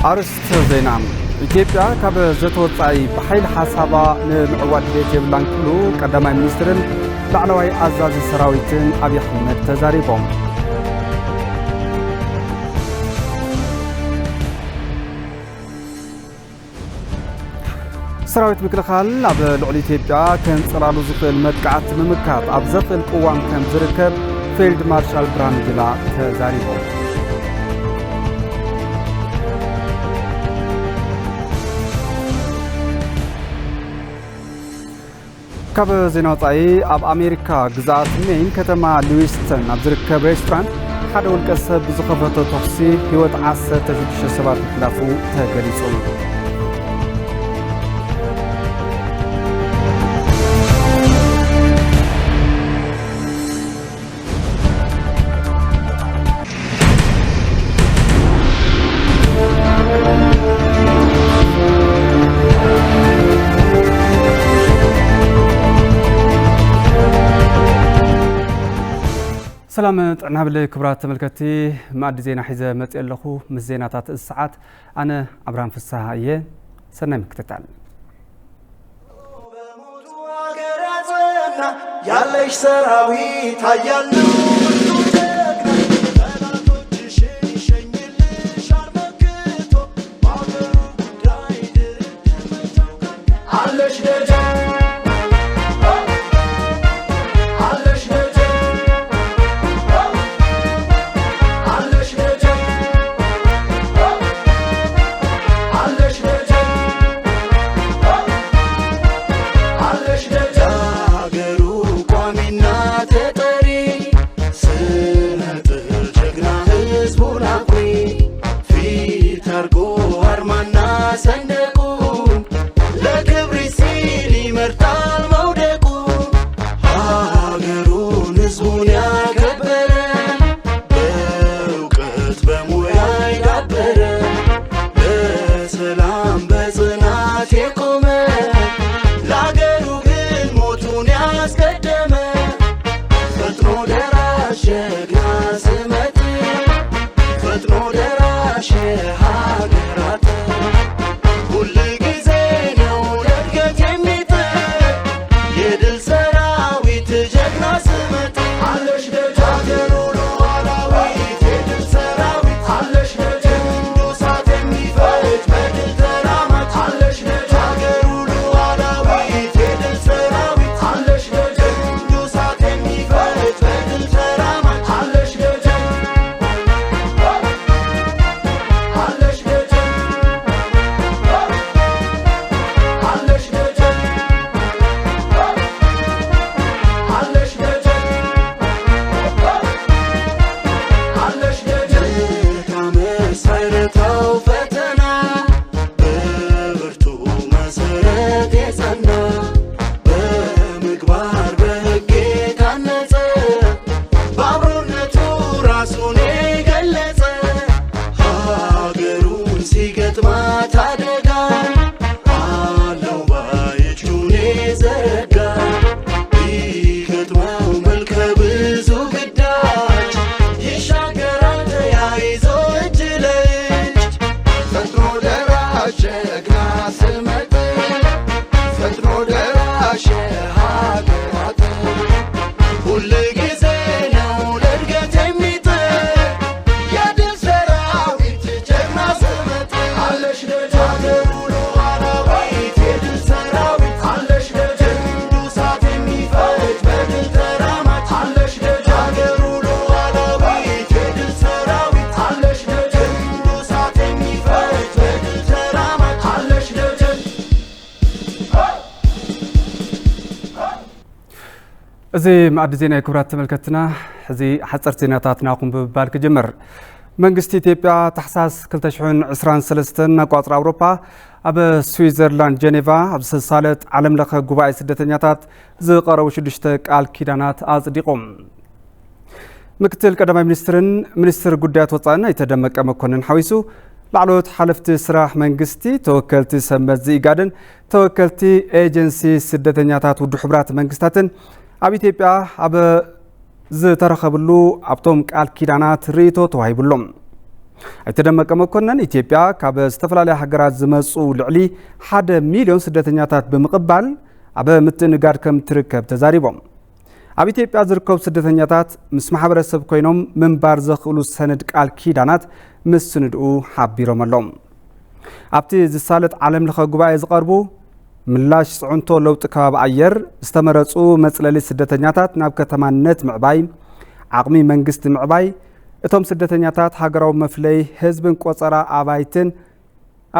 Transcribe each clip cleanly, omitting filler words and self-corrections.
أرست زينا إثيوبيا كاب زتوصاي بحيل حسابا نمعواد بيت يبلان كلو قداماي منسترن لاعلواي عزاز سراويتن أبي أحمد تزاريبهم سراويت مكلخال أب لعل إثيوبيا كان صلالو زخل مدقعات ممكات أب زخل قوام كان زركب فيلد مارشال برهانو جولا تزاريبهم كاب زينوطاي أب أمريكا جزات مين كتما لويستن أب زركب ريستورانت حدا والكسب بزخفته تفسي هيوت عسى تشدش سبات خلافو تغليصون سلام طعنا بلي كبرات تملكتي مادي زينا حيزه مصي لخو مزيناتات الساعات انا ابراهيم فساهيه سنه مكتتال يالش سراوي تايالو زي ما أدزينا كبرات تملكتنا زي حصر زيناتاتنا قم ببالك جمر منغست إثيوبيا تحساس كلتشحن عسران سلستن قاطر أوروبا أب سويسرلاند جنيفا أب سالت عالم لخ قبائي سدتنياتات زي قارو شدشتك آل كيدانات آزديقوم مكتل قدماي منستر قدات وطانا يتدمك أمكونن حويسو لعلوت حلفت سراح منغستي توكلتي سمت زي قادن توكلتي ايجنسي سدتنياتات ودو حبرات منغستاتن أب إثيوبيا أب زترخبلو أبتم قال كيدانات ريتو توهيبلهم ኣይተደመቀ መኮነን ኢትዮጵያ ካብ ዝተፈላለዩ ሃገራት ዝመጹ ልዕሊ 1 ሚልዮን ስደተኛታት ብምቕባል ኣብ ምትንጋድ ከም ትርከብ ተዛሪቦም ኣብ ኢትዮጵያ ዝርከቡ ስደተኛታት ምስ ማሕበረሰብ ኮይኖም ምንባር ዘኽእሉ ሰነድ ቃል ኪዳናት ምስ ስንድኡ ሓቢሮም ኣሎም ኣብቲ ዝሳለጥ ዓለም ለኸ ጉባኤ ዝቐርቡ ምላሽ ጽዕንቶ ለውጢ ከባቢ ኣየር ዝተመረጹ መጽለሊ ስደተኛታት ናብ ከተማነት ምዕባይ ዓቕሚ መንግስቲ ምዕባይ እቶም ስደተኛታት ሃገራዊ መፍለይ ህዝብን ቆጸራ ኣባይትን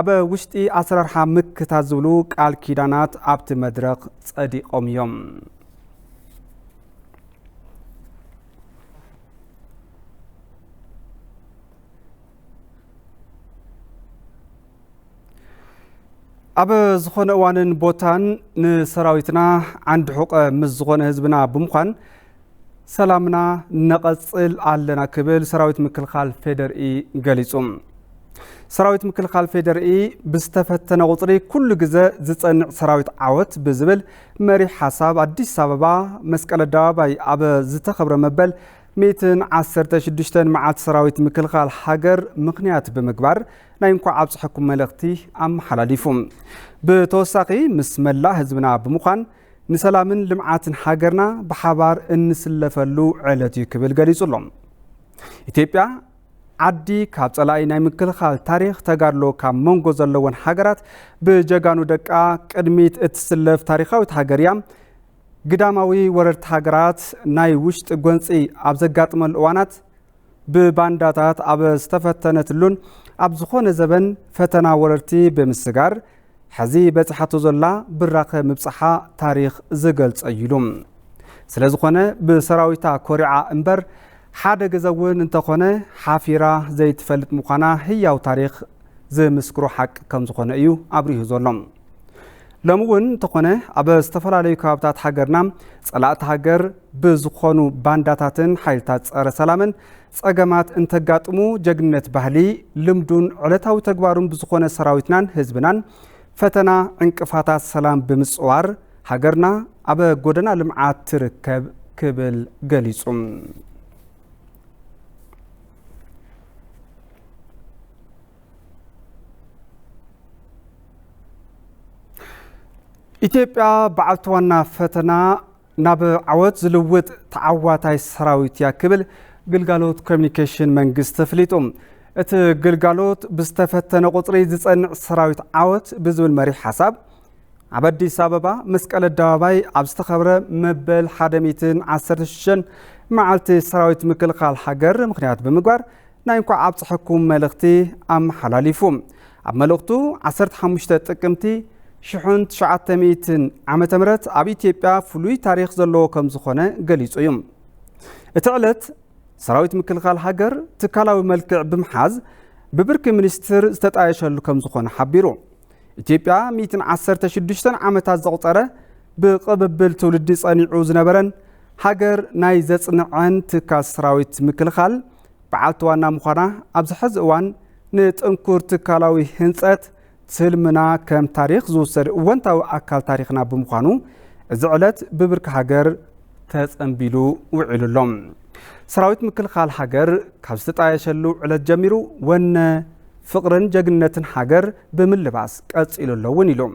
ኣብ ውሽጢ ኣሰራርሓ ምክታት ዝብሉ ቃል ኪዳናት ኣብቲ መድረኽ ጸዲቖም እዮም ኣብ ዝኾነ እዋንን ቦታን ንሰራዊትና ዓንዲ ሕቆ ምስ ዝኾነ ህዝብና ብምዃን ሰላምና ነቐጽል ኣለና ክብል ሰራዊት ምክልኻል ፌደርኢ ገሊጹ ሰራዊት ምክልኻል ፌደርኢ ብዝተፈተነ ቁጽሪ ኩሉ ግዜ ዝጸንዕ ሰራዊት ዓወት ብዝብል መሪሕ ሓሳብ ኣዲስ አበባ መስቀል ኣደባባይ ኣብ ዝተኸብረ መበል 116 መዓልቲ ሰራዊት ምክልኻል ሃገር ምኽንያት ብምግባር ናይ እንኳዕ ኣብጽሕኩም መልእኽቲ ኣመሓላሊፉ ብተወሳኺ ምስ መላእ ህዝብና ብምዃን ንሰላምን ልምዓትን ሃገርና ብሓባር እንስለፈሉ ዕለት እዩ ክብል ገሊጹሎም ኢትዮጵያ ዓዲ ካብ ጸላኢ ናይ ምክልኻል ታሪኽ ተጋድሎ ካብ መንጎ ዘለወን ሃገራት ብጀጋኑ ደቃ ቅድሚት እትስለፍ ታሪኻዊት ሃገር እያ ግዳማዊ ወረርቲ ሃገራት ናይ ውሽጢ ጎንፂ ኣብ ዘጋጥመሉ እዋናት ብባንዳታት ኣብ ዝተፈተነትሉን ኣብ ዝኾነ ዘበን ፈተና ወረርቲ ብምስጋር ሕዚ በጽሓቶ ዘላ ብራኸ ምብጽሓ ታሪኽ ዝገልጽ እዩሉ ስለ ዝኾነ ብሰራዊታ ኮሪዓ እምበር ሓደ ገዘውን እንተኾነ ሓፊራ ዘይትፈልጥ ምዃና ህያው ታሪኽ ዝምስክሮ ሓቂ ከም ዝኾነ እዩ ኣብሪሁ ዘሎም ሎሚ እውን እንተኾነ ኣብ ዝተፈላለዩ ከባብታት ሃገርና ጸላእቲ ሃገር ብዝኾኑ ባንዳታትን ሓይልታት ጸረ ሰላምን ጸገማት እንተጋጥሙ ጀግንነት ባህሊ ልምዱን ዕለታዊ ተግባሩን ብዝኾነ ሰራዊትናን ህዝብናን ፈተና ዕንቅፋታት ሰላም ብምጽዋር ሃገርና ኣብ ጎደና ልምዓት ትርከብ ክብል ገሊጹ ኢትዮጵያ በዓልቲ ዋና ፈተና ናብ ዓወት ዝልውጥ ተዓዋታይ ሰራዊት እያ ክብል ግልጋሎት ኮሚኒኬሽን መንግስቲ ተፍሊጡ እቲ ግልጋሎት ብዝተፈተነ ቁጽሪ ዝጸንዕ ሰራዊት ዓወት ብዝብል መሪሕ ሓሳብ ኣብ ኣዲስ ኣበባ መስቀል ኣደባባይ ኣብ ዝተኸብረ መበል 116 መዓልቲ ሰራዊት ምክልኻል ሃገር ምኽንያት ብምግባር ናይ እንኳዕ ኣብጽሕኩም መልእኽቲ ኣመሓላሊፉ ኣብ መልእኽቱ 15 ጥቅምቲ 1900 ዓመተ ምህረት ኣብ ኢትዮጵያ ፍሉይ ታሪኽ ዘለዎ ከም ዝኾነ ገሊጹ እዩ እቲ ዕለት ሰራዊት ምክልኻል ሃገር ትካላዊ መልክዕ ብምሓዝ ብብርኪ ሚኒስትር ዝተጣየሸሉ ከም ዝኾነ ሓቢሩ ኢትዮጵያ 116 ዓመታት ዘቑፀረ ብቕብብል ትውልዲ ጸኒዑ ዝነበረን ሃገር ናይ ዘጽንዐን ትካል ሰራዊት ምክልኻል በዓልቲ ዋና ምዃና ኣብዚ ሕዚ እዋን ንጥንኩር ትካላዊ ህንጸት ስልምና ከም ታሪኽ ዝውሰድ እወንታዊ ኣካል ታሪኽና ብምዃኑ እዚ ዕለት ብብርኪ ሃገር ተጸንቢሉ ውዒሉሎም ሰራዊት ምክልኻል ሃገር ካብ ዝተጣየሸሉ ዕለት ጀሚሩ ወነ ፍቕርን ጀግንነትን ሃገር ብምልባስ ቀጺሉ ኣለውን ኢሎም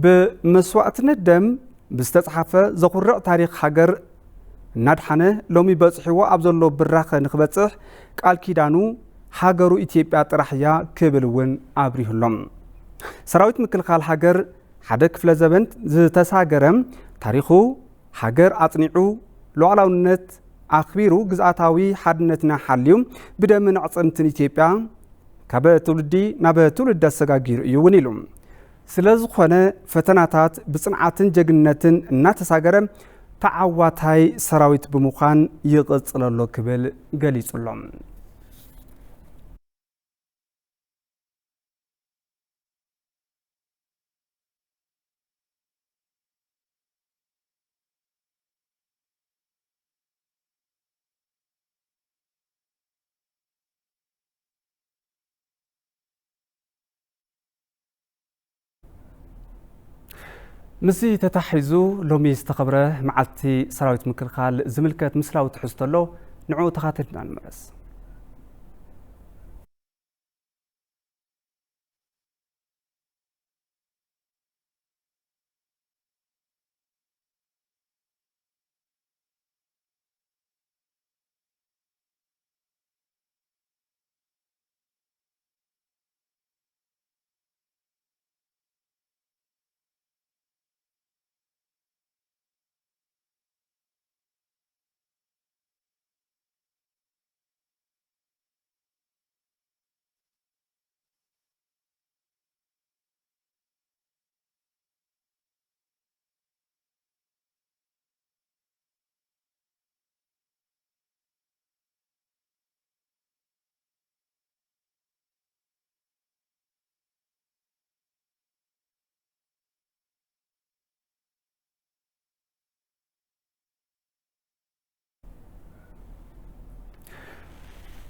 ብመስዋዕትነት ደም ብዝተጻሓፈ ዘኹርዕ ታሪኽ ሃገር እናድሓነ ሎሚ በጽሒዎ ኣብ ዘሎ ብራኸ ንኽበጽሕ ቃል ኪዳኑ ሃገሩ ኢትዮጵያ ጥራሕ እያ ክብል እውን ኣብሪሁሎም ሰራዊት ምክልኻል ሃገር ሓደ ክፍለ ዘበን ዝተሳገረ ታሪኹ ሃገር ኣጽኒዑ ሉዓላውነት ኣኽቢሩ ግዝኣታዊ ሓድነትና ሓልዩ ብደምን ኣዕጽምትን ኢትዮጵያ ካብ ትውልዲ ናብ ትውልዲ ኣሰጋጊሩ እዩ እውን ኢሉ ስለ ዝኾነ ፈተናታት ብጽንዓትን ጀግንነትን እናተሳገረ ተዓዋታይ ሰራዊት ብምዃን ይቕጽለሎ ክብል ገሊጹሎም مسي تتحيزو لومي استخبره معلتي سراويت مكلخال زملكت مسلاو تحزتلو نعو تخاتلنا المرس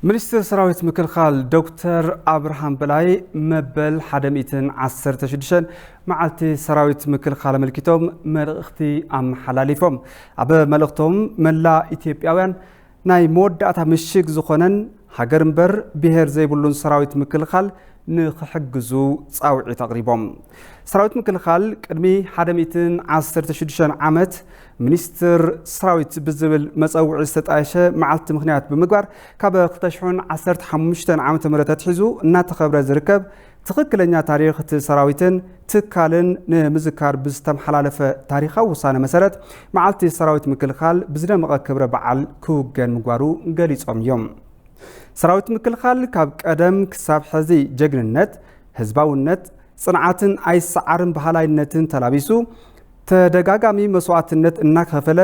ሚኒስትር ሰራዊት ምክልኻል ዶክተር አብርሃም በላይ መበል 116 መዓልቲ ሰራዊት ምክልኻል መልኪቶም መልእኽቲ ኣመሓላሊፎም ኣብ መልእኽቶም መላ ኢትዮጵያውያን ናይ መወዳእታ ምሽግ ዝኾነን ሃገር እምበር ብሄር ዘይብሉን ሰራዊት ምክልኻል ንኽሕግዙ ጻውዒት ኣቕሪቦም ሰራዊት ምክልኻል ቅድሚ 116 ዓመት ሚኒስትር ሰራዊት ብዝብል መፀውዒ ዝተጣየሸ መዓልቲ ምኽንያት ብምግባር ካብ 2015 ዓመተ ምህረት ኣትሒዙ እናተኸብረ ዝርከብ ትኽክለኛ ታሪኽ እቲ ሰራዊትን ትካልን ንምዝካር ብዝተመሓላለፈ ታሪኻዊ ውሳነ መሰረት መዓልቲ ሰራዊት ምክልኻል ብዝደመቐ ክብረ በዓል ክውገን ምግባሩ ገሊፆም እዮም ሰራዊት ምክልኻል ካብ ቀደም ክሳብ ሕዚ ጀግንነት ህዝባውነት ጽንዓትን ኣይሰዓርን ባህላይነትን ተላቢሱ ተደጋጋሚ መስዋዕትነት እናከፈለ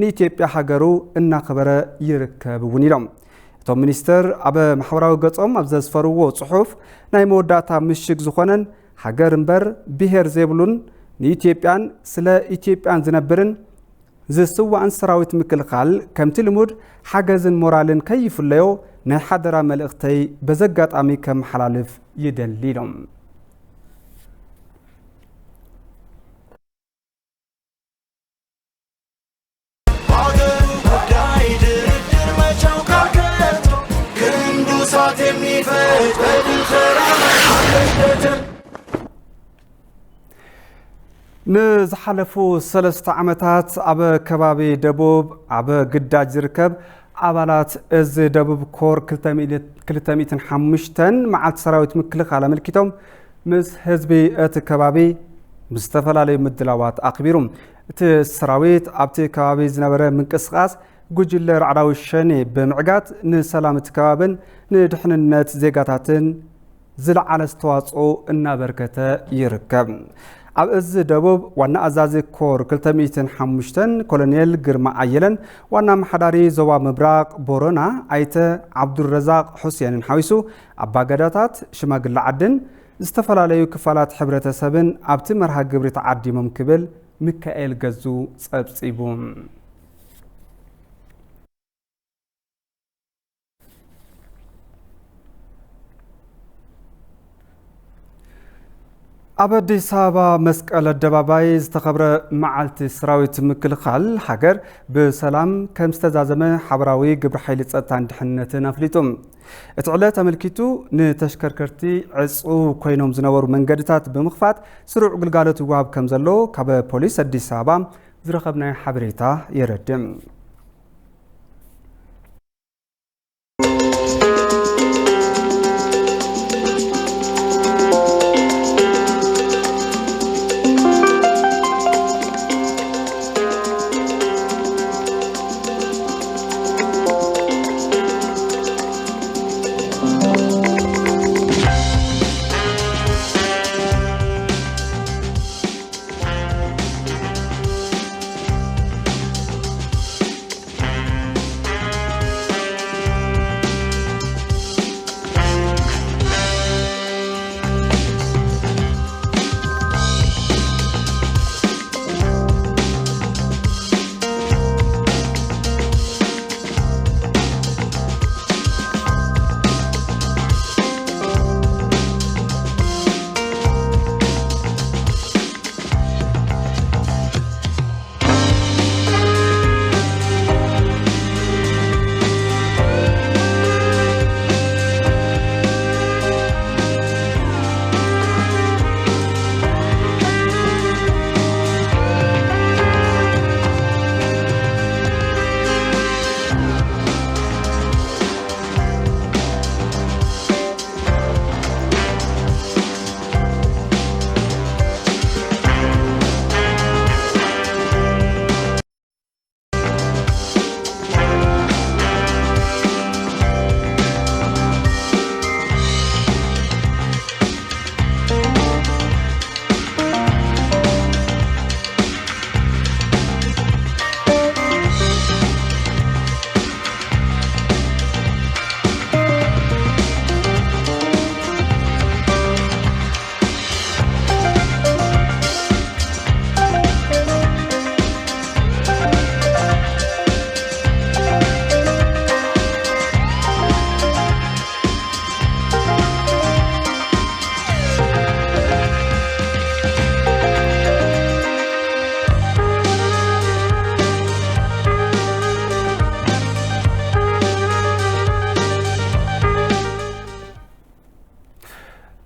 ንኢትዮጵያ ሃገሩ እናኸበረ ይርከብ እውን ኢሎም እቶም ሚኒስትር ኣብ ማሕበራዊ ገጾም ኣብ ዘስፈርዎ ጽሑፍ ናይ መወዳእታ ምሽግ ዝኾነን ሃገር እምበር ብሄር ዘይብሉን ንኢትዮጵያን ስለ ኢትዮጵያን ዝነብርን ዝስዋዕን ሰራዊት ምክልኻል ከምቲ ልሙድ ሓገዝን ሞራልን ከይፍለዮ ናይ ሓደራ መልእኽተይ በዘጋጣሚ ከመሓላልፍ ይደሊ ኢሎም ንዝሓለፉ 3 ዓመታት ኣብ ከባቢ ደቡብ ኣብ ግዳጅ ዝርከብ ኣባላት እዚ ደቡብ ኮር 205 መዓልቲ ሰራዊት ምክልኻል ኣመልኪቶም ምስ ህዝቢ እቲ ከባቢ ብዝተፈላለዩ ምድላዋት ኣኽቢሩ እቲ ሰራዊት ኣብቲ ከባቢ ዝነበረ ምንቅስቓስ ጉጅለ ራዕዳዊ ሸኔ ብምዕጋት ንሰላም እቲ ከባብን ንድሕንነት ዜጋታትን ዝለዓለ ኣስተዋፅኦ እናበርከተ ይርከብ ኣብ እዚ ደቡብ ዋና ኣዛዚ ኮር 205 ኮሎኔል ግርማ ኣየለን ዋና መሓዳሪ ዞባ ምብራቅ ቦረና ኣይተ ዓብዱረዛቅ ሁሴንን ሓዊሱ ኣባገዳታት ሽማግለ ዓድን ዝተፈላለዩ ክፋላት ሕብረተሰብን ኣብቲ መርሃ ግብሪ ተዓዲሞም ክብል ሚካኤል ገዙ ጸብጺቡ ኣብ ኣዲስ አበባ መስቀል ኣደባባይ ዝተኸብረ መዓልቲ ሰራዊት ምክልኻል ሃገር ብሰላም ከም ዝተዛዘመ ሓበራዊ ግብሪ ሓይሊ ጸጥታን ድሕንነትን ኣፍሊጡ እቲ ዕለት ኣመልኪቱ ንተሽከርከርቲ ዕፁብ ኮይኖም ዝነበሩ መንገድታት ብምኽፋት ስሩዕ ግልጋሎት ይወሃብ ከም ዘሎ ካብ ፖሊስ ኣዲስ አበባ ዝረኸብናዮ ሓበሬታ የረድም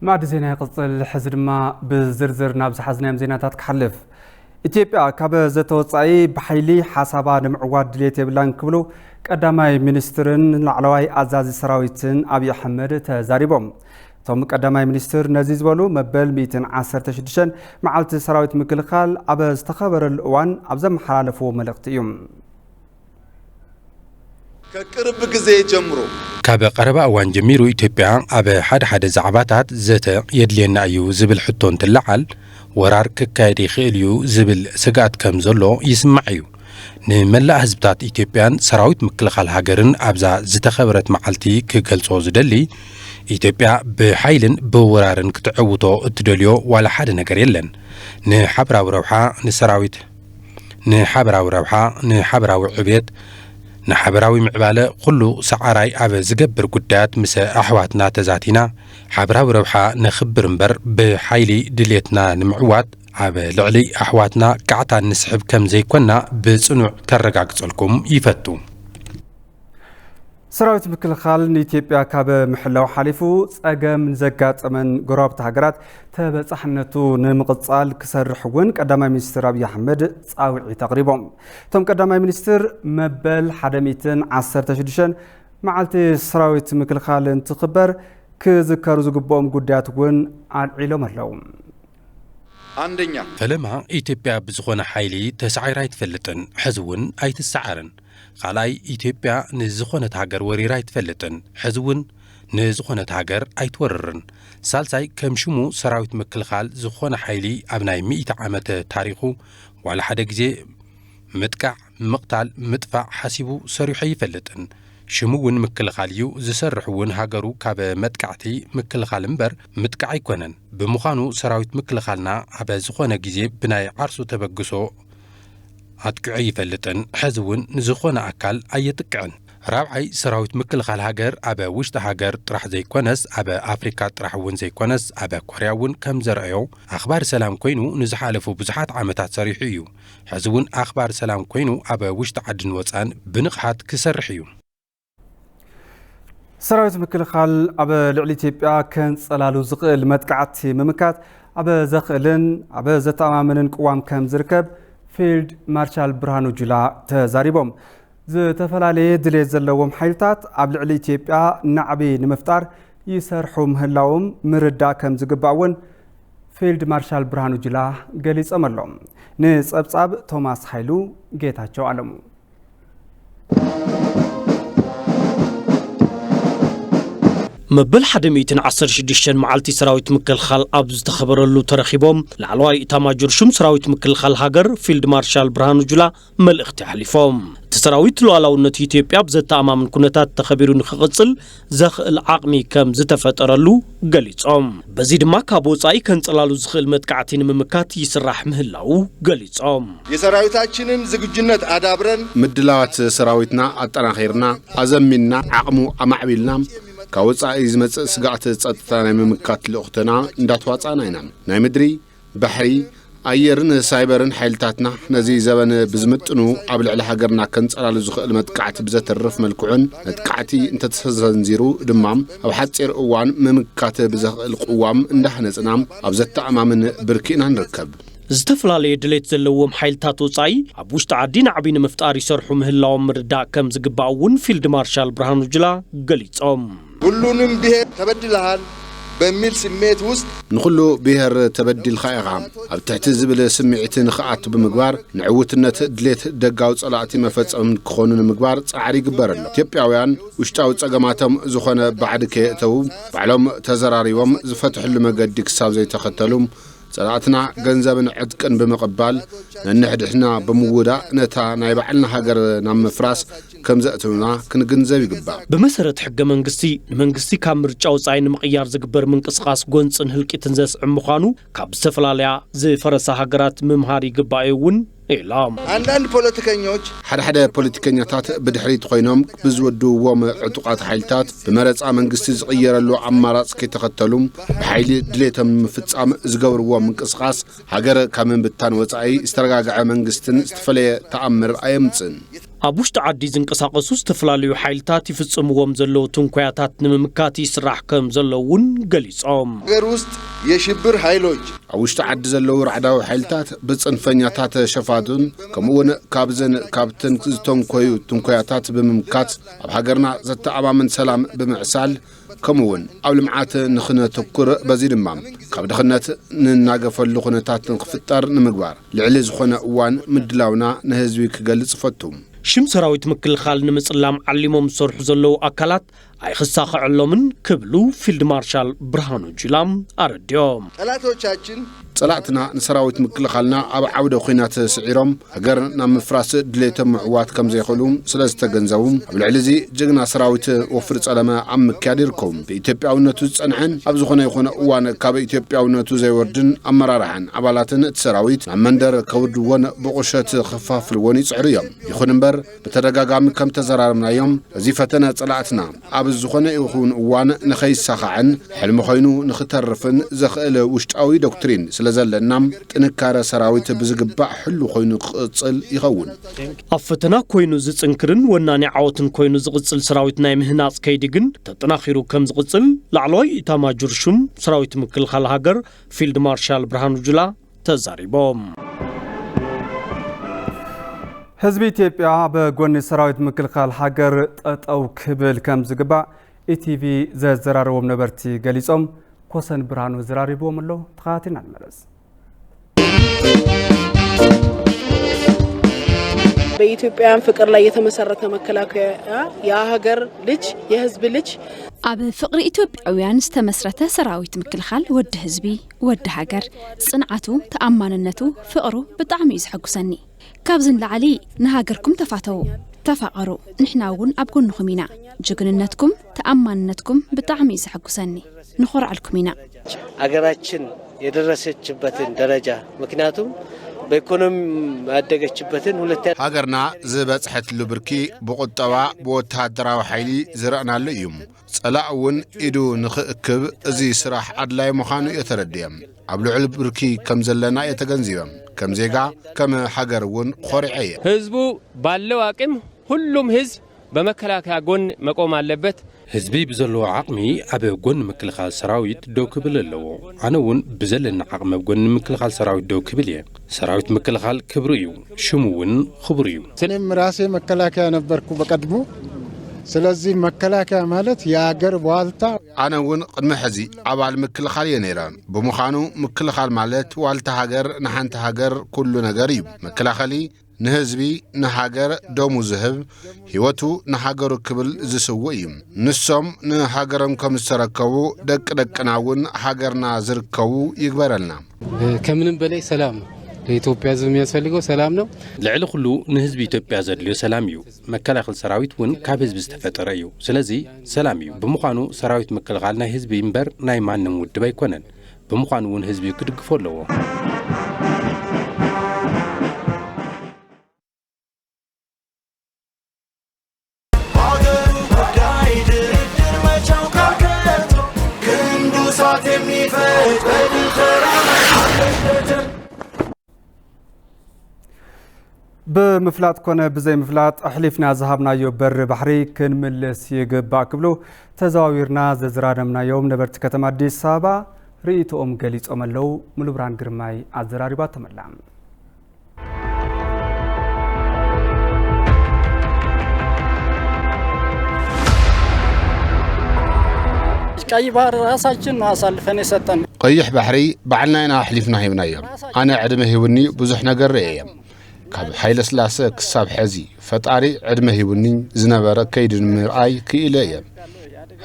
معد زينة قصل حزر ما بزرزر نابز حزنام زيناتات كحلف إثيوبيا كابا زتوصعي بحيلي حسابا نمعواد دليتي بلان كبلو قداماي منسترن لعلواي عزازي سراويتن أبي أحمد تزاريبهم توم قداماي منستر نزيز بولو مبل 116 معالت سراويت مكلخال أبا استخبر الأوان أبزم حالفو ملقتيوم كقرب غزي جمرو كاب قربا اوان جميرو إثيوبيا اب حد زعباتات زته يدلينا ايو زبل حطون تلعل ورار ككايدي خيليو زبل سقات كم زلو يسمعيو نملا حزبتات إثيوبيان سراويت مكلخال هاجرن ابزا زتخبرت معلتي كገልጾ زدلي إثيوبيا بحيلن بورارن كتعوتو تدليو ولا حد نجر يلن نحبراو روحا نسراويت نحبراو روحا نحبراو عبيد نحبراوي معبالة كله سعراي أبا زقبر قدات مسا أحواتنا تزاتينا حبراوي روحا نخبر مبر بحيلي دليتنا نمعوات أبا لعلي أحواتنا كعتا نسحب كم زي كنا بصنوع كرقاق لكم يفتو سراويت مكلخال إثيوبيا كاب محلاو حليفو صاقا من زقات من قرابة هاجرات تبصحنتو نمقصال كسرحون قداماي منستر أبي أحمد صاوعي تقريبهم توم قداماي منستر مبل 116 معالتي سراويت مكلخال انتخبر كذكروا زقبهم قدات ون عالعلم اللوم عندنا فلما إثيوبيا بزخون حيلي تسعيراي تفلتن حزون أي تسعرن خلاي إثيوبيا نزخونة هاجر وريراي تفلتن حزون نزخونة هاجر أي توررن سالساي كم شمو سراويت مكلخال زخونة حيلي أبناي 100 عامة تاريخو وعلى حدا جزي متكع مقتال مدفع حسيبو سريحي يفلتن شموون مكلخاليو زسرحون هاجرو كاب متكعتي مكلخال مبر متكع يكونن بمخانو سراويت مكلخالنا عبا زخونة جزي بناي عرسو تبقسو هاتكعي يفلتن حزون نزخونا أكل أي تكعن رابعي سراويت مكلخال هاجر أبا وشت هاجر طرح زي كونس أبا أفريكا طرحون زي كونس أبا كورياون كم زرعيو أخبار سلام كوينو نزحالفو بزحات عامتات صريحيو حزون أخبار سلام كوينو أبا وشت عدن وطان بنقحات كسرحيو سراويت مكلخال أبا لعلي إثيوبيا كان صلالو زقل مدقعت ممكات أبا زقلن أبا زتأمامن قوام كم زركب فيلد مارشال برهانو جولا تزاريبهم زتفلالي دليت زلوهم حيلتات أبل علي إثيوبيا نعبي نمفتار يسرحو مهلاوم مردا كم زقباون فيلد مارشال برهانو جولا قليس أمرلهم نيس أبصاب توماس حيلو جيتاچو علمو مبل 116 معالتي سراويت مكلخال أبز تخبرلو ترخيبهم لعلواي إتاماجور شم سراويت مكلخال هاجر فيلد مارشال برهانو جولا ملئخت حليفهم تسراويت لولاونة إثيوبيا بزتا أمام كنتات تخبرون خغصل زخل عقمي كم زتفترلو قليصهم بزيد ما كابو صاي كان صلالو زخل متكعتين ممكات يسرح مهلاو قليصهم يسراويتاچنن زغجنت أدابرن مدلاوات سراويتنا أطناخيرنا أزمنا عقمو أمعبيلنا كاوصاي زمص سغات صطتنا ممكات لوختنا انداتواصانا ينا ناي مدري بحري ايرن سايبرن حيلتاتنا نزي زبن بزمطنو ابل على هاجرنا كنصلال زخل متقعت بزترف ملكعن متقعتي انت تسزنزيرو دمام او حصير اوان ممكات بزخل قوام اندحنصنا ابزت امامن بركينا نركب زتفلالي دليت زلوهم حيلتات وصاي ابوشت عدين عبين مفتار يسرحو مهلاوم مردا كم زغباون فيلد مارشال برهانو جولا قليصهم ሁሉንም ብሄር ተበድልሃል በሚል ስሜት ውስጥ ንኹሉ ብሄር ተበድል ኻይኻ ኣብ ትሕቲ ዝብል ስምዒትን ኽኣት ብምግባር ንዕውትነት ድሌት ደጋው ጸላእቲ መፈጸም ክኾኑ ንምግባር ጻዕሪ ይግበረሎ ኢትዮጵያውያን ውሽጣዊ ጸገማቶም ዝኾነ ባዕድ ከየእተው ባዕሎም ተዘራሪቦም ዝፈትሕሉ መገዲ ክሳብ ዘይተኸተሉ صلاتنا ገንዘብን ዕድቅን በመቀበል ነንሕድሕና በመውዳ ነታ ናይ ባዕልና ሃገር ናብ መፍራስ ከም ዘእትውና ክንግንዘብ ይግባ በመሰረት ሕገ መንግስቲ ካብ ምርጫው ጻይን ምቅያር ዝግበር ምንቅስቃስ ጎንጽን ህልቂትን ዘስዕም ምዃኑ ካብ ዝተፈላልያ ዝፈረሳ ሃገራት ምምሃር ይግባእውን إعلام. عندنا بوليتيكينيوش. حدا بوليتيكينيات بدحريت خوينهم بزودوا وم عطوقات حيلتات بمرز عمن قصيز غير له عمارات كي تقتلهم بحيل دليتهم مفتعم زجور وم قصقاس هجر كمان بتان وصعي استرجع عمن قستن استفلي تأمر أيمتن. أبوشت عدي زنقساقسوس تفلاليو حيلتات يفصموهم زلو تنكوياتات نممكاتي سراح كم زلوون قليصهم ሀገር ውስጥ የሽብር ኃይሎች أبوشت عدي زلو رعداو حيلتات بصنفنياتات شفاتون كمون كابزن كابتن تنكويو تنكوياتات بممكات أب هاجرنا زت أمام سلام بمعسال كمون أول معات نخنة تكر بزيد مام كابد خنة نناقف اللخنتات نخفتار نمقبار لعلز خنا وان مدلاونا نهزويك قلص فتوم شم سراويت مكل خال نمصلام علمهم صرح زلو أكلات أي خساخ علومن كبلو فيلد مارشال برهانو جلام أرديوم ጠላቶቻችን صلاتنا نسراويت مكل خالنا أب عودة خينات سعيرهم هجرنا مفراس دليتهم معوات كم زي خلوم سلسة جنزوم بالعلزي جنا سراويت وفرت على عم كادركم بإثيوبيا ونتوز أنحن أبزخنا يخون وانا كاب إثيوبيا ونتوز يوردن أمرارحن عبالاتن تسراويت عمندر كود وان بقشة خفاف الوني سعريهم يخون بر بترجع كم تزرار من يوم زيفتنا صلاتنا أبزخنا يخون وانا نخيس سخعن حلم خينو نخترفن زخل وشتاوي دكتورين زلنام تنكار سراويت بزقبع حلو خينو قصل يخون أفتنا كوينو زتنكرن وناني عوتن كوينو زقصل سراويت نايم هناس كيديجن تتناخيرو كم زقصل لعلوي إتاما جرشم سراويت مكل خال هاجر فيلد مارشال برهانو جلا تزاريبوم حزب إثيوبيا بقون سراويت مكل خال هاجر أو كبل كم زقبع ETV زراربوم نبرتي قليصهم كوسن برهانو زراربوم اللو تخاتين على المرز በኢትዮጵያን ፍቅር ላይ የተመሰረተ መከላከያ የሀገር ልጅ የህዝብ ልጅ ኣብ ፍቅሪ ኢትዮጵያውያን ዝተመስረተ ሰራዊት ምክልኻል ወድ ህዝቢ ወድ ሃገር ጽንዓቱ ተኣማንነቱ ፍቅሩ ብጣዕሚ ይዝሐጉሰኒ ካብዝን ላዕሊ ንሃገርኩም ተፋተው ተፋቀሩ ንሕና እውን ኣብ ጎንኩም ኢና ጅግንነትኩም ተኣማንነትኩም ብጣዕሚ ይዝሐጉሰኒ ንኹርዓልኩም ኢና አገራችን የደረሰችበትን ደረጃ ምክንያቱም በኢኮኖሚ ያደገችበትን ሁለት ሀገርና ዝበጽሐት ልብርኪ በቁጠባ በወታደራዊ ኃይሊ ዝረአናሉ እዩ ጸላውን ኢዱ ንኽእክብ እዚ ስራሕ አድላይ መኻኑ የተረድየም ኣብ ልዑል ብርኪ ከም ዘለና የተገንዝበም ከም ዜጋ ከም ሀገርውን ኾሪዐየ ህዝቡ ባለው አቅም ሁሉም ህዝብ በመከላከያ ጎን መቆም አለበት ህዝቢ ብዘለዎ ዓቕሚ ኣብ ጎን ምክልኻል ሰራዊት ደው ክብል ኣለዎ ኣነ እውን ብዘለና ዓቕሚ ኣብ ጎን ምክልኻል ሰራዊት ደው ክብል እየ ሰራዊት ምክልኻል ክብሪ እዩ ሽሙ እውን ክቡር እዩ እኔም ራሴ መከላከያ ነበርኩ በቀድሞ ስለዚህ መከላከያ ማለት የሀገር ዋልታ ኣነ እውን ቅድሚ ሕዚ ኣባል ምክልኻል እየ ነይረ ብምዃኑ ምክልኻል ማለት ዋልታ ሃገር ንሓንቲ ሃገር ኩሉ ነገር እዩ መከላኸሊ نهزبي نهاجر دومو زهب هيوتو نهاجر كبل زسوي نسوم نهاجرم كم سركوا دك ناون هاجرنا زركوا يكبرلنا كمن بلاي سلام لإثيوبيا زم يسفلقوا سلام نو لعل كله نهزب إثيوبيا زدليو سلاميو مكلاخل سراويت ون كابز بستفتريو سلازي سلاميو بمخانو سراويت مكلغالنا هزبي ينبر نايمان نمود بايكونن بمخانو ون هزبي كدقفو لو بمفلات كونه بزي مفلات أحلفنا ذهبنا يوبر بحري كن ملس يقبع قبلو تزاويرنا زرارمنا يوم نبرت كتم أديس سابا رئيتو قليس اللو ملوبران قرماي عزراري باتملام ቀይ ባህር ራሳችን አሳልፈን የሰጠን ቀይሕ ባህሪ ባዕልና ኢና ኣሕሊፍና ሂብና እዮም ኣነ ዕድመ ሂብኒ ብዙሕ ነገር እየ ካብ ሓይለ ስላሴ ክሳብ ሕዚ ፈጣሪ ዕድመ ሂብኒ ዝነበረ ከይዲ ንምርኣይ ክኢለ እየ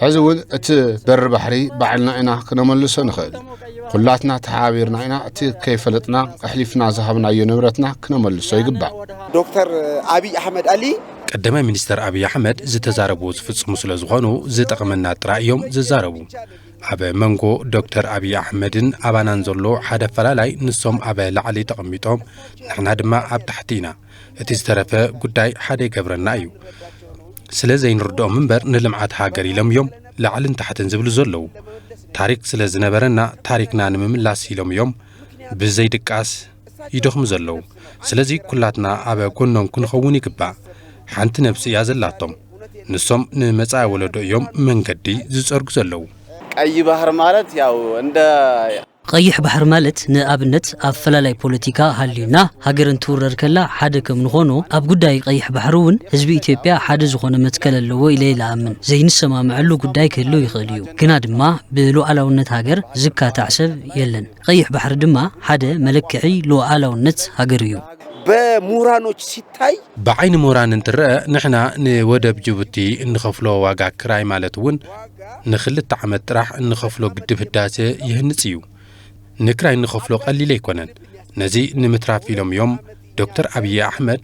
ሕዚ እውን እቲ በር ባሕሪ ባዕልና ኢና ክነመልሶ ንኽእል ኩላትና ተሓቢርና ኢና እቲ ከይፈለጥና ኣሕሊፍና ዝሃብናዮ ንብረትና ክነመልሶ ይግባእ ዶክተር አብይ አሕመድ አሊ ቀዳማይ ሚኒስተር አብይ አሕመድ ዝተዛረቡ ዝፍጽሙ ስለ ዝኾኑ ዝጠቕመና ጥራእዮም ዝዛረቡ ኣብ መንጎ ዶክተር አብይ አሕመድን ኣባናን ዘሎ ሓደ ፈላላይ ንሶም ኣብ ላዕሊ ተቐሚጦም ንሕና ድማ ኣብ ታሕቲና እቲ ዝተረፈ ጉዳይ ሓደ ይገብረና እዩ ስለ ዘይንርድኦም እምበር ንልምዓት ሃገር ኢሎም እዮም ላዕልን ታሕትን ዝብሉ ዘለዉ ታሪክ ስለ ዝነበረና ታሪክና ንምምላስ ኢሎም እዮም ብዘይድቃስ ይደኽሙ ዘለዉ ስለዚ ኩላትና ኣብ ጎኖም ክንኸውን ይግባእ ሓንቲ ነብሲ እያ ዘላቶም ንሶም ንመጻኢ ወለዶ እዮም መንገዲ ዝጸርጉ ዘለዉ ቀይ ባህር ማለት ያው እንደ ቀይሕ ባህር ማለት ንኣብነት ኣብ ፈላላይ ፖለቲካ ሃልዩና ሃገርን ትውረር ከላ ሓደ ከም ንኾኖ ኣብ ጉዳይ ቀይሕ ባህር እውን ህዝቢ ኢትዮጵያ ሓደ ዝኾነ መትከል ኣለዎ ኢለ ይለኣምን ዘይንሰማምዐሉ ጉዳይ ክህሉ ይኽእል እዩ ግና ድማ ብሉዓላውነት ሃገር ዝካታዕ ሰብ የለን ቀይሕ ባህር ድማ ሓደ መለክዒ ሉዓላውነት ሃገር እዩ በምሁራኖች ሲታይ بعين موران انترى نحنا نودب جيبوتي نخفلو واقع كراي مالتون نخلت عمد راح نخفلو قدب الداسة يهنسيو نكراي نخفلو قليل يكونن نزي نمترافي لهم يوم دكتور أبي أحمد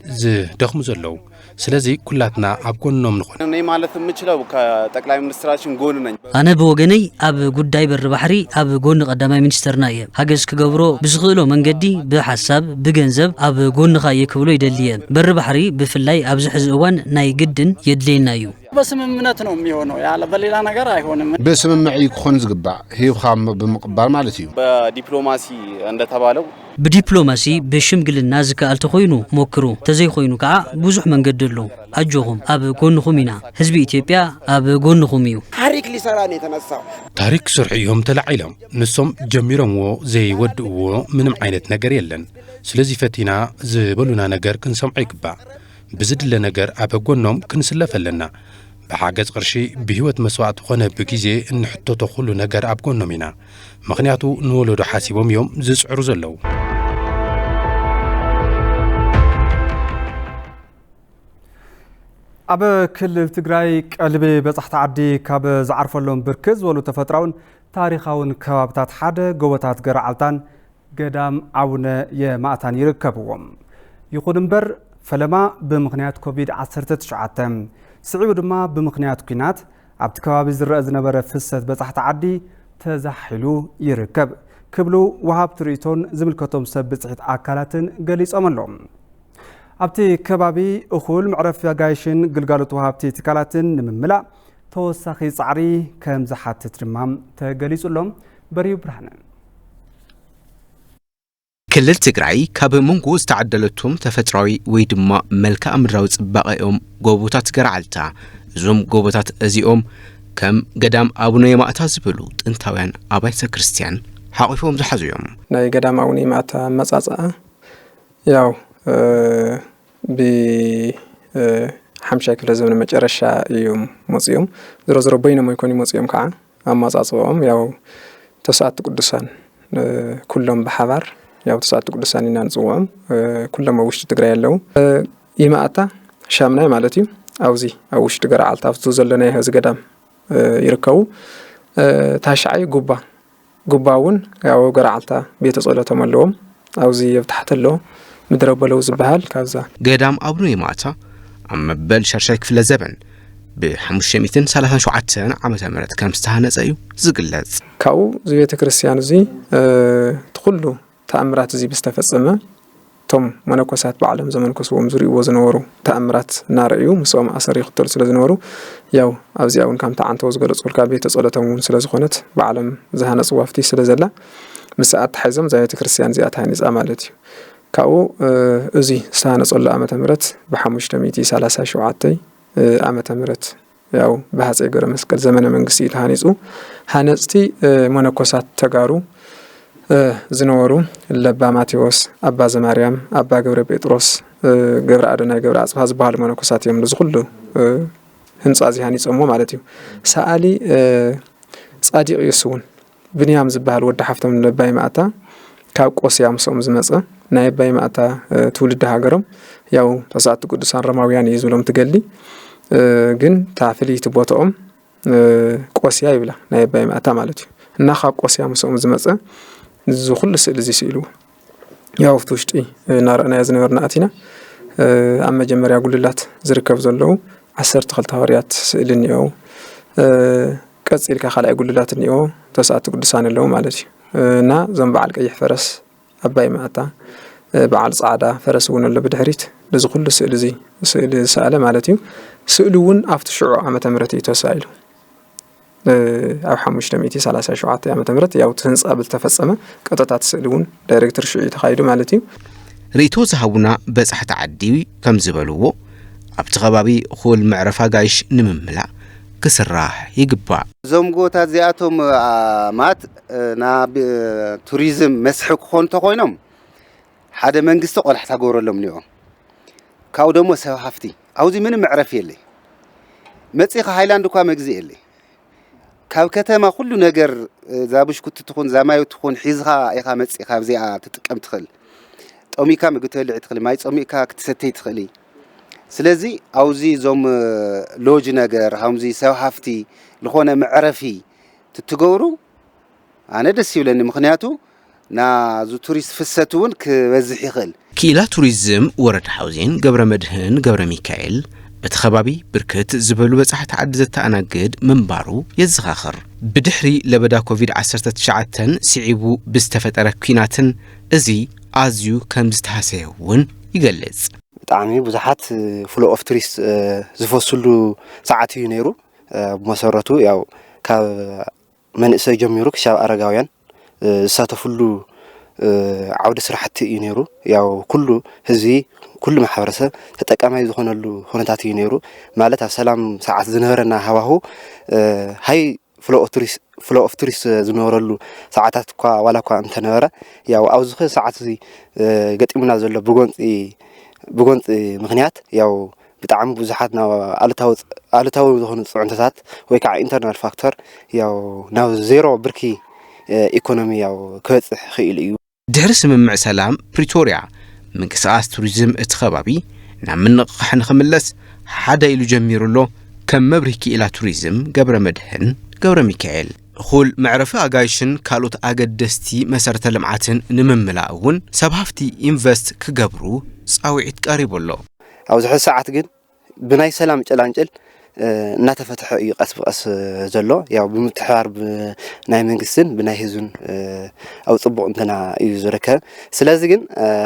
دخم زلو سلازي كلاتنا أبقون نخون እኔ ማለት የምችለው ከጠቅላይ ሚኒስትራችን ጎን ነኝ ኣነ ብወገነይ ኣብ ጉዳይ በር ባሕሪ ኣብ ጎን ቀዳማይ ሚኒስተርና እየ ሃገዝ ክገብሮ ብዝኽእሎ መንገዲ ብሓሳብ ብገንዘብ ኣብ ጎንኻ የክብሎ ይደልየ በር ባሕሪ ብፍላይ ኣብዚ ሕዚ እዋን ናይ ግድን የድልየና እዩ በስምምነት ነው የሚሆነው ያለ በሌላ ነገር አይሆንም በስምምዕ ይኮን ዝግባእ ሂብኻ ብምቕባል ማለት እዩ በዲፕሎማሲ እንደተባለው ብዲፕሎማሲ ብሽምግልና ዝከኣል ተኾይኑ ሞክሩ ተዘይኾይኑ ከዓ ብዙሕ መንገዲ ኣሎ ኣጆኹም ኣብ ጎንኹም ኢና ህዝቢ ኢትዮጵያ ኣብ ጎንኹም እዩ ታሪክ ሊሰራ ነው የተነሳው ታሪክ ስርሕዮም ተላዒሎም ንሶም ጀሚሮምዎ ዘይወድእዎ ምንም ዓይነት ነገር የለን ስለዚህ ፈቲና ዝበሉና ነገር ክንሰምዖ ይግባእ ብዝድለ ነገር ኣብ ጎኖም ክንስለፍ ኣለና ብሓገዝ ቅርሺ ብህይወት መስዋዕት ኾነ ብጊዜ እንሕተቶ ኩሉ ነገር ኣብ ጎኖም ኢና ምክንያቱ ንወለዶ ሓሲቦም እዮም ዝፅዕሩ ዘለዉ ኣብ ክልል ትግራይ ቀልቢ በጻሕቲ ዓዲ ካብ ዝዓርፈሎም ብርክዝ ዝበሉ ተፈጥራውን ታሪኻውን ከባብታት ሓደ ጎቦታት ገረዓልታን ገዳም አቡነ የማእታን ይርከብዎም ይኹን እምበር ፈለማ ብምኽንያት ኮቪድ-19 ስዒቡ ድማ ብምኽንያት ኩናት ኣብቲ ከባቢ ዝረአ ዝነበረ ፍሰት በጻሕቲ ዓዲ ተዛሒሉ ይርከብ ክብሉ ወሃብቲ ርእቶን ዝምልከቶም ሰብ ብጽሒት ኣካላትን ገሊጾም ኣሎም ኣብቲ ከባቢ እኹል ምዕረፍ ኣጋይሽን ግልጋሎት ወሃብቲ ትካላትን ንምምላእ ተወሳኺ ጻዕሪ ከም ዝሓትት ድማ ተገሊጹሎም በሪዩ ብርሃነ ክልል ትግራይ ካብ መንጎ ዝተዓደለቶም ተፈጥራዊ ወይ ድማ መልክዓ ምድራዊ ጽባቐኦም ጎቦታት ገረዓልታ እዞም ጎቦታት እዚኦም ከም ገዳም አቡነ የማእታ ዝበሉ ጥንታውያን አብያተ ክርስቲያን ሓቂፎም ዝሓዙ እዮም ናይ ገዳም አቡነ የማእታ መጻጻ ያው ሓምሻይ ክፍለ ዘመን መጨረሻ እዮም መጽዮም ዝሮ በይኖም ይኮን መጽዮም ከዓ አማጻጽኦም ያው ተስዓቱ ቅዱሳን ኩሎም በሓባር ያው ተስዓቱ ቅዱሳን ኢና ንጽውዖም ኩሎም ኣብ ውሽጢ ትግራይ ኣለዉ የማእታ ሻምናይ ማለት እዩ ኣብዚ ኣብ ውሽጢ ገረዓልታ ኣብቲ ዘለና ህዝ ገዳም ይርከቡ ታሽዓይ ጉባውን ያው ገረዓልታ ቤተ ጸሎቶም ኣለዎም ኣብዚ የብታሕተሎ ምድረ በለው ዝበሃል ካብዛ ገዳም አቡነ የማእታ ኣብ መበል ሸርሻይ ክፍለ ዘበን ብ537 ዓመተ ምህረት ከም ዝተሃነጸ እዩ ዝግለጽ ካብኡ እዚ ቤተ ክርስቲያን እዚ ትኩሉ ተኣምራት እዚ ብዝተፈጸመ ቶም መነኮሳት በዓለም ዘመንኮስዎም ዝሪእዎ ዝነበሩ ተኣምራት እናርአዩ ምስኦም ኣሰር ይኽተሉ ስለ ዝነበሩ ያው ኣብዚ እውን ከም ተዓንተው ዝገለጹልካ ቤተ ጸሎቶም እውን ስለ ዝኾነት በዓለም ዝሃነጽዋ ፍቲ ስለ ዘላ ምስኣት ሓይዞም ዛ ቤተ ክርስቲያን እዚኣ ታሃኒጻ ማለት እዩ ካብኡ እዚ ዝተሃነጸሉ ዓመተ ምህረት ብ537 ዓመተ ምህረት ያው በሃፀይ ገብረ መስቀል ዘመነ መንግስቲ ተሃኒጹ ሃነጽቲ መነኮሳት ተጋሩ ዝነበሩ ለባ ማቴዎስ አባ ዘማርያም አባ ገብረ ጴጥሮስ ገብረ አደናይ ገብረ አጽፋ ዝበሃሉ መነኮሳት እዮም ዝኹሉ ህንጻ እዚ ሃኒጾሞ ማለት እዩ ሰዓሊ ጻዲቅ ይስውን ብንያም ዝበሃል ወዲ ሓፍቶም ለባ የማእታ ካብ ቆስያ ምስኦም ዝመጸ ናይ ለባ የማእታ ትውልድ ሃገሮም ያው ተስዓቱ ቅዱሳን ረማውያን እዩ ዝብሎም ትገሊ ግን ታፍሊት ቦታኦም ቆስያ ይብላ ናይ ለባ የማእታ ማለት እዩ እና ካብ ቆስያ ምስኦም ዝመጸ ዝኹሉ ስእሊ እዚ ስኢሉ ያው ፍቱሽጢ ናርአና ዝነበርና ኣቲና ኣብ መጀመርያ ጉልላት ዝርከብ ዘለዉ 12 ሐዋርያት ስእሊ እኒኦ ቀጽልካ ካልኣይ ጉልላት እኒኦ ተስዓቱ ቅዱሳን ኣለዉ ማለት እዩ እና ዞም በዓል ቀይሕ ፈረስ አባ የማእታ በዓል ጻዕዳ ፈረስ እውን ኣሎ ብድሕሪት ዝኹሉ ስእሊ እዚ ስእሊ ዝሰኣለ ማለት እዩ ስእሊ እውን ኣብቲ ሽዑ ዓመተ ምህረት እዩ ተሳኢሉ ኣብ 537 ዓመተ ምህረት ያው ህንጻ ብልተፈጸመ ቀጠታት ስእሊ እውን ዳይሬክተር ሽዑ ተኻይዱ ማለት እዩ ርእቶ ዝሃቡና በጻሕቲ ዓዲ ከም ዝበልዎ ኣብቲ ከባቢ ኩል መዕረፋ ጋይሽ ንምምላእ ክስራሕ ይግባእ ዞም ጎታት እዚኣቶም ማት ናብ ቱሪዝም መስሕብ ክኾኑ ተኮይኖም ሓደ መንግስቲ ቆልሕታ ገበረሎም ኒኦ ካው ደሞ ሰብ ሃፍቲ አውዚ ምንም መዕረፍ የለ መጽኻ ሃይላንድ እኳ መግዝእ የለ ካብ ከተማ ኩሉ ነገር ዛብሽኩት ትኹን ዛማዩ ትኹን ሒዝኻ ኢኻ መጽኻ ብዚኣ ትጥቀም ትኽእል ጦሚካ ምግተልዕ ትኽእል ማይ ጾሚካ ክትሰተይ ትኽእል ስለዚ አውዚ ዞም ሎጅ ነገር ሃምዚ ሰብ ሃፍቲ ለኾነ መዕረፊ ትትገብሩ ኣነ ደስ ይብለኒ ምክንያቱ ና ዙ ቱሪስት ፍሰቱን ክበዝሕ ይኽእል ኪላ ቱሪዝም ወረዳ ሓውዜን ገብረ መድህን ገብረ ሚካኤል እቲ ከባቢ ብርክት ዝበሉ በጻሕቲ ዓዲ ዘተኣናግድ ምንባሩ የዘኻኽር ብድሕሪ ለበዳ ኮቪድ-19 ስዒቡ ብዝተፈጠረ ኩናትን እዚ ኣዝዩ ከም ዝተሃሰየ እውን ይገልጽ ብጣዕሚ ብዙሓት ፍሎ ኦፍ ቱሪስት ዝፈስሉ ሰዓት እዩ ነይሩ ብመሰረቱ ያው ካብ መንእሰይ ጀሚሩ ክሻብ ኣረጋውያን ዝሳተፍሉ ዓውደ ስራሕቲ እዩ ነይሩ ያው ኩሉ ህዝቢ ኩሉ ማሕበረሰብ ተጠቃማይ ዝኾነሉ ሁነታት እዩ ነይሩ ማለት ኣብ ሰላም ሰዓት ዝነበረና ሃዋሁ ሃይ ፍሎ ኦፍ ቱሪስት ዝነበረሉ ሰዓታት እኳ ዋላ እኳ እንተነበረ ያው ኣብዚ ሰዓት እዚ ገጢሙና ዘሎ ብጎንፂ ምክንያት ያው ብጣዕሚ ብዙሓት ናብ ኣሉታዊ ዝኾኑ ጽዕንቶታት ወይ ከዓ ኢንተርናል ፋክተር ያው ናብ ዜሮ ብርኪ ኢኮኖሚ ያው ክበጽሕ ክኢል እዩ ድሕሪ ስምምዕ ሰላም ፕሪቶሪያ ምንቅስቃስ ቱሪዝም እቲ ከባቢ ናብ ምንቕቃሕ ንኽምለስ ሓደ ኢሉ ጀሚሩሎ ከም መብርሂ ክኢላ ቱሪዝም ገብረ መድህን ገብረ ሚካኤል ኩል መዕረፊ ኣጋይሽን ካልኦት ኣገደስቲ መሰረተ ልምዓትን ንምምላእ እውን ሰብ ሃፍቲ ኢንቨስት ክገብሩ ጻውዒት ቀሪቡሎ ኣብዚ ሕዚ ሰዓት ግን ብናይ ሰላም ጨላንጨል እናተፈትሐ እዩ ቀስ ብቀስ ዘሎ ያው ብምትሕባር ብናይ መንግስትን ብናይ ህዝብን ኣብ ጽቡቕ እንተና እዩ ዝርከብ ስለዚ ግን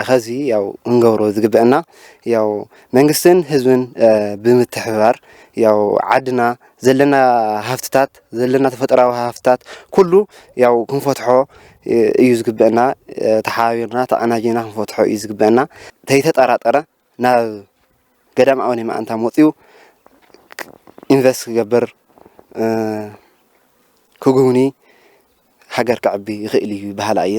ኸዚ ያው እንገብሮ ዝግበአና ያው መንግስትን ህዝብን ብምትሕባር ያው ዓድና ዘለና ሃፍትታት ዘለና ተፈጥራዊ ሃፍትታት ኩሉ ያው ክንፈትሖ እዩ ዝግበአና ተሓባቢርና ተኣናጂና ክንፈትሖ እዩ ዝግበአና ተይተጠራጠረ ናብ ገዳም ኣውነ ማእንታ መፅኡ ኢንቨስት ክገብር ክጉብኒ ሃገር ክዕቢ ይኽእል እዩ ባህላ እየ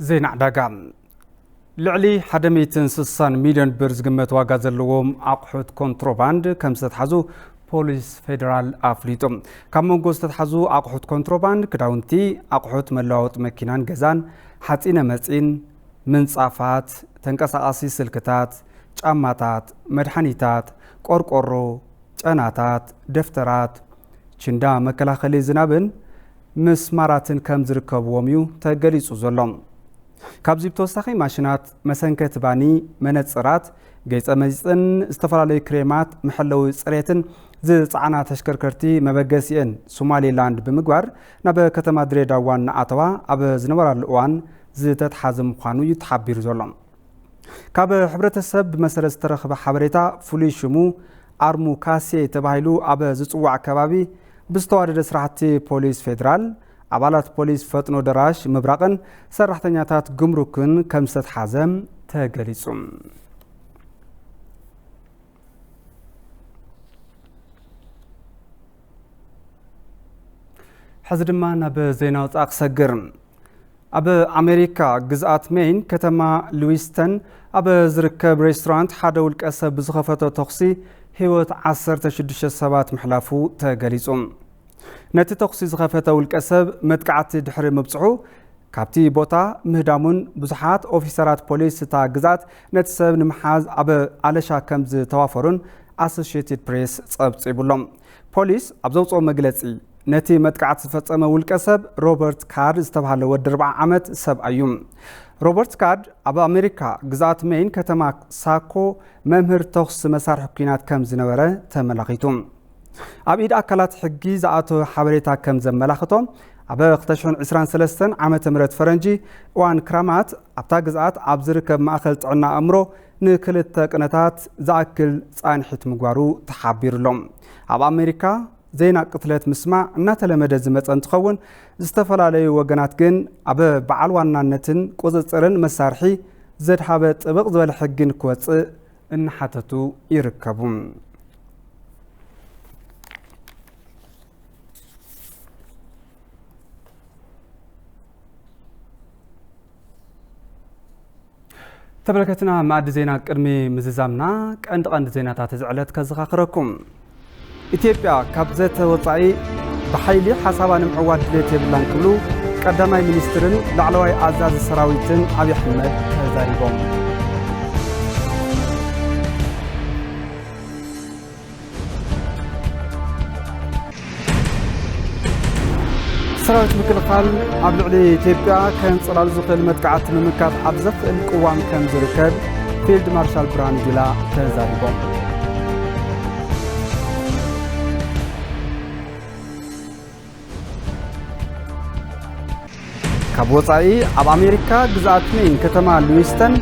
ዜና ዕዳጋ ልዕሊ 160 ሚልዮን ብር ዝግመት ዋጋ ዘለዎም ኣቑሑት ኮንትሮባንድ ከም ዝተታሕዙ ፖሊስ ፌደራል ኣፍሊጡ ካብ መንጎ ዝተታሕዙ ኣቑሑት ኮንትሮባንድ ክዳውንቲ ኣቑሑት መለዋወጢ መኪናን ገዛን ሓፂነ መፂን ምንጻፋት ተንቀሳቃሲ ስልክታት ጫማታት መድሓኒታት ቆርቆሮ ጨናታት ደፍተራት ችንዳ መከላኸሊ ዝናብን ምስማራትን ከም ዝርከብዎም እዩ ተገሊጹ ዘሎ ካብዚ ብተወሳኺ ማሽናት መሰንከት ባኒ መነጽራት ገይፀ መዚፅን ዝተፈላለዩ ክሬማት መሐለዊ ጽሬትን ዝፀዓና ተሽከርከርቲ መበገሲአን ሶማሌላንድ ብምግባር ናብ ከተማ ድሬዳዋ እናኣተዋ ኣብ ዝነበራሉ እዋን ዝተተሓዘ ምዃኑ እዩ ተሓቢሩ ዘሎ ካብ ሕብረተሰብ ብመሰረት ዝተረኸበ ሓበሬታ ፍሉይ ሽሙ ኣርሙ ካሴ ተባሂሉ ኣብ ዝፅዋዕ ከባቢ ብዝተዋደደ ስራሕቲ ፖሊስ ፌደራል ኣባላት ፖሊስ ፈጥኖ ደራሽ ምብራቕን ሰራሕተኛታት ግምሩክን ከም ዝተተሓዘ ተገሊጹ ሕዚ ድማ ናብ ዜና ወፃኢ ክሰግር ኣብ ኣሜሪካ ግዝኣት ሜይን ከተማ ሉዊስተን ኣብ ዝርከብ ሬስቶራንት ሓደ ውልቀ ሰብ ብዝኸፈቶ ተኽሲ ህይወት 16 ሰባት ምሕላፉ ተገሊጹ ነቲ ተኽሲ ዝኸፈተ ውልቀ ሰብ መጥቃዕቲ ድሕሪ ምብጽሑ ካብቲ ቦታ ምህዳሙን ብዙሓት ኦፊሰራት ፖሊስ እታ ግዝኣት ነቲ ሰብ ንምሓዝ ኣብ ኣለሻ ከም ዝተዋፈሩን ኣሶሺየትድ ፕሬስ ጸብጺቡሎም ፖሊስ ኣብ ዘውፅኦ መግለጺ ነቲ መጥቃዕቲ ዝፈጸመ ውልቀ ሰብ ሮበርት ካድ ዝተባሃለ ወዲ 40 ዓመት ሰብኣይ እዩ ሮበርት ካድ ኣብ ኣሜሪካ ግዝኣት ሜይን ከተማ ሳኮ መምህር ተኽሲ መሳርሒ ኩናት ከም ዝነበረ ተመላኺቱ ኣብ ኢድ ኣካላት ሕጊ ዝኣተወ ሓበሬታ ከም ዘመላኽቶም ኣብ 2023 ዓመተ ምህረት ፈረንጂ እዋን ክራማት ኣብታ ግዝኣት ኣብ ዝርከብ ማእኸል ጥዕና ኣእምሮ ንክልተ ቅነታት ዝኣክል ጻንሒት ምግባሩ ተሓቢሩሎም ኣብ ኣሜሪካ زينا قتلت مسمع እናተለመደ ዝመፀ እንትኸውን ዝተፈላለዩ ወገናት ግን ኣብ በዓል ዋናነትን ቁፅፅርን መሳርሒ ዘድሃበ ጥብቕ ዝበለ ሕግን ክወፅእ እናሓተቱ ይርከቡ ተበረከትና ማዕድ ዜና ቅድሚ ምዝዛምና ቀንድ ዜናታት ዝዕለት ከዘኻኽረኩም ኢትዮጵያ ካብ ዘተወፃኢ ብሓይሊ ሓሳባ ንምዕዋድ ድሌት የብላን ክብሉ ቀዳማይ ሚኒስትርን ላዕለዋይ ኣዛዚ ሰራዊትን ኣብይ ኣሕመድ ተዛሪቦም ሰራዊት ምክልኻል ኣብ ልዕሊ ኢትዮጵያ ከንፅላሉ ዝኽእል መጥቃዕቲ ንምምካት ኣብ ዘኽእል ቅዋም ከም ዝርከብ ፊልድ ማርሻል ብርሃኑ ጁላ ተዛሪቦም ካብ ወፃኢ ኣብ ኣሜሪካ ግዛኣት ሜን ከተማ ሉዊስተን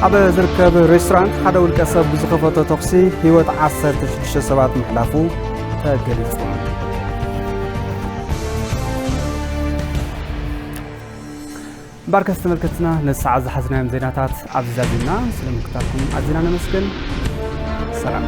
ኣብ ዝርከብ ሬስቶራንት ሓደ ውልቀ ሰብ ብዝኸፈቶ ተኽሲ ህይወት 16 ሰባት ምሕላፉ ተገሊጹ ባርከስ ተመልከትና ነሰዓት ዝሓዝናዮም ዜናታት ኣብዚ ዛዚና ስለምክታኩም ኣዝና ነመስግን ሰላም